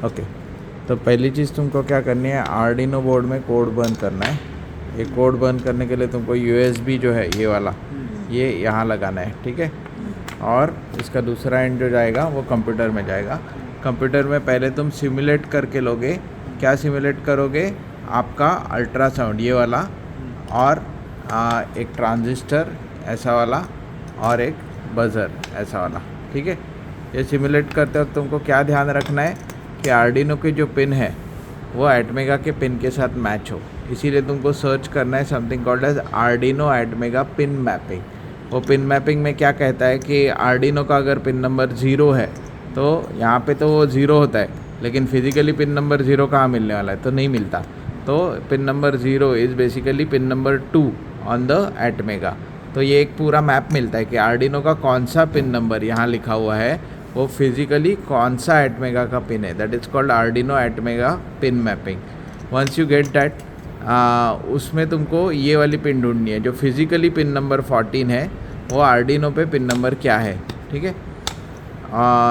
Okay, तो पहली चीज़ तुमको क्या करनी है, आर्डिनो बोर्ड में कोड बर्न करना है। ये कोड बर्न करने के लिए तुमको USB जो है ये वाला, ये यहाँ लगाना है, ठीक है। और इसका दूसरा एंड जो जाएगा वो कंप्यूटर में जाएगा। कंप्यूटर में पहले तुम सिमुलेट करके लोगे। क्या सिमुलेट करोगे? आपका अल्ट्रासाउंड ये वाला, और एक ट्रांजिस्टर ऐसा वाला, और एक बज़र ऐसा वाला, ठीक है। ये सिमुलेट करते वक्त तुमको क्या ध्यान रखना है कि आर्डिनो के जो पिन है वो एटमेगा के पिन के साथ मैच हो। इसीलिए तुमको सर्च करना है something called as Arduino ATmega pin mapping. वो पिन मैपिंग में क्या कहता है कि आर्डिनो का अगर पिन नंबर 0 है तो यहाँ पे तो वो 0 होता है, लेकिन फिजिकली पिन नंबर 0 कहाँ मिलने वाला है? तो नहीं मिलता। तो pin number 0 is basically pin number 2 on the ATmega. तो ये एक पूरा मैप मिलता है कि आर्डिनो का कौन सा पिन नंबर यहाँ लिखा हुआ है वो फिजिकली कौन सा एटमेगा का पिन है। That is called Arduino ATmega pin mapping. Once you get that, उसमें तुमको ये वाली पिन ढूंढनी है जो फिजिकली पिन नंबर 14 है, वो आर्डिनो पे पिन नंबर क्या है, ठीक है।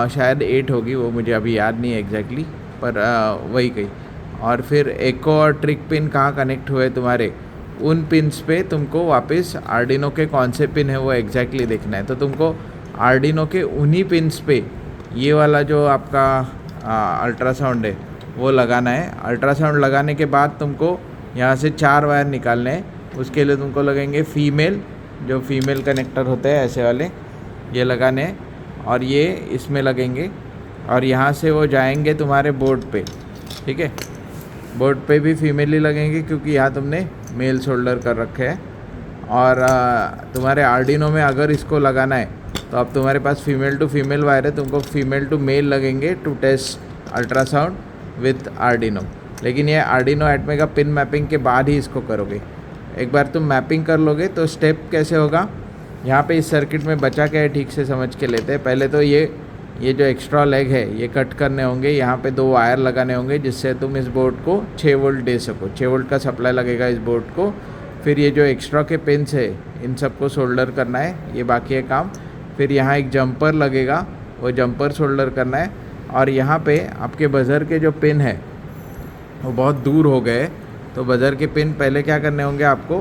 शायद 8 होगी, वो मुझे अभी याद नहीं है एग्जैक्टली, पर वही कही। और फिर एक और ट्रिक पिन कहाँ कनेक्ट हुए तुम्हारे, उन पिन्स पे तुमको वापस आर्डिनो के कौन से पिन है वो एग्जैक्टली देखना है। तो तुमको आर्डिनो के उन्हीं पिन्स पे ये वाला जो आपका अल्ट्रासाउंड है वो लगाना है। अल्ट्रासाउंड लगाने के बाद तुमको यहाँ से 4 वायर निकालने हैं। उसके लिए तुमको लगेंगे फीमेल, जो फीमेल कनेक्टर होते हैं ऐसे वाले, ये लगाने हैं, और ये इसमें लगेंगे, और यहाँ से वो जाएंगे तुम्हारे बोर्ड पे, ठीक है। बोर्ड पे भी फीमेल ही लगेंगे क्योंकि यहाँ तुमने मेल शोल्डर कर रखे हैं। और तुम्हारे आर्डिनो में अगर इसको लगाना है तो अब तुम्हारे पास फीमेल टू फीमेल वायर है, तुमको फीमेल टू मेल लगेंगे to test ultrasound with Arduino. लेकिन ये आर्डिनो एटमेगा पिन मैपिंग के बाद ही इसको करोगे। एक बार तुम मैपिंग कर लोगे तो स्टेप कैसे होगा, यहाँ पे इस सर्किट में बचा क्या है ठीक से समझ के लेते हैं। पहले तो ये जो एक्स्ट्रा लेग है ये कट करने होंगे, यहाँ पे 2 वायर लगाने होंगे जिससे तुम इस बोर्ड को 6 वोल्ट दे सको। 6 वोल्ट का सप्लाई लगेगा इस बोर्ड को। फिर ये जो एक्स्ट्रा के पिन्स है इन सबको सोल्डर करना है, ये बाकी है काम। फिर यहाँ एक जंपर लगेगा, वो जंपर सोल्डर करना है। और यहाँ पे आपके बज़र के जो पिन है वो बहुत दूर हो गए, तो बज़र के पिन पहले क्या करने होंगे आपको,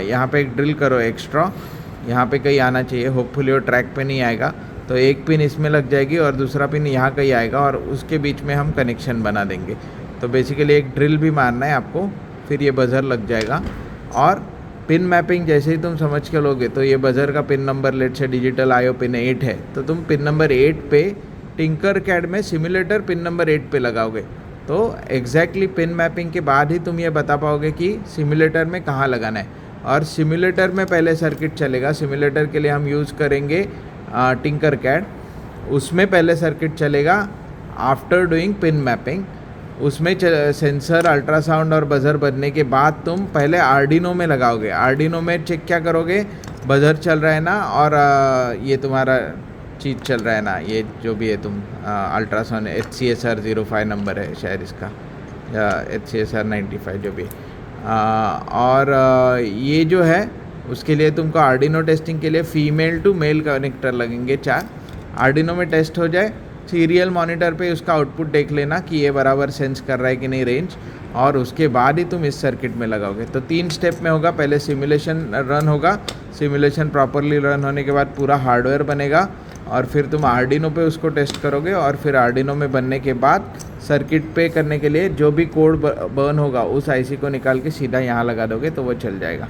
यहाँ पे एक ड्रिल करो एक्स्ट्रा, यहाँ पे कहीं आना चाहिए, होपफुली वो ट्रैक पे नहीं आएगा। तो एक पिन इसमें लग जाएगी और दूसरा पिन यहाँ कहीं आएगा, और उसके बीच में हम कनेक्शन बना देंगे। तो बेसिकली एक ड्रिल भी मारना है आपको, फिर ये बज़र लग जाएगा। और पिन मैपिंग जैसे ही तुम समझ के लोगे तो ये बज़र का पिन नंबर लेट से डिजिटल आईओ पिन 8 है, तो तुम पिन नंबर 8 पे टिंकरकैड में सिमुलेटर पिन नंबर 8 पे लगाओगे। तो एग्जैक्टली पिन मैपिंग के बाद ही तुम ये बता पाओगे कि सिमुलेटर में कहाँ लगाना है। और सिमुलेटर में पहले सर्किट चलेगा। सिमुलेटर के लिए हम यूज़ करेंगे टिंकरकैड, उसमें पहले सर्किट चलेगा आफ्टर डूइंग पिन मैपिंग। उसमें सेंसर, अल्ट्रासाउंड और बज़र बनने के बाद तुम पहले आर्डिनो में लगाओगे। आर्डिनो में चेक क्या करोगे, बज़र चल रहा है ना, और ये तुम्हारा चीज़ चल रहा है ना, ये जो भी है तुम अल्ट्रासाउंड HCSR 05 नंबर है शायद इसका, या HCSR 95 जो भी। और ये जो है उसके लिए तुमको आर्डिनो टेस्टिंग के लिए फीमेल टू मेल कनेक्टर लगेंगे 4। आर्डिनो में टेस्ट हो जाए, सीरियल मॉनिटर पे उसका आउटपुट देख लेना कि ये बराबर सेंस कर रहा है कि नहीं रेंज, और उसके बाद ही तुम इस सर्किट में लगाओगे। तो 3 स्टेप में होगा। पहले सिमुलेशन रन होगा, सिमुलेशन प्रॉपरली रन होने के बाद पूरा हार्डवेयर बनेगा, और फिर तुम आर्डिनो पे उसको टेस्ट करोगे, और फिर आर्डिनो में बनने के बाद सर्किट पे करने के लिए जो भी कोड बर्न होगा उस आईसी को निकाल के सीधा यहाँ लगा दोगे तो वो चल जाएगा।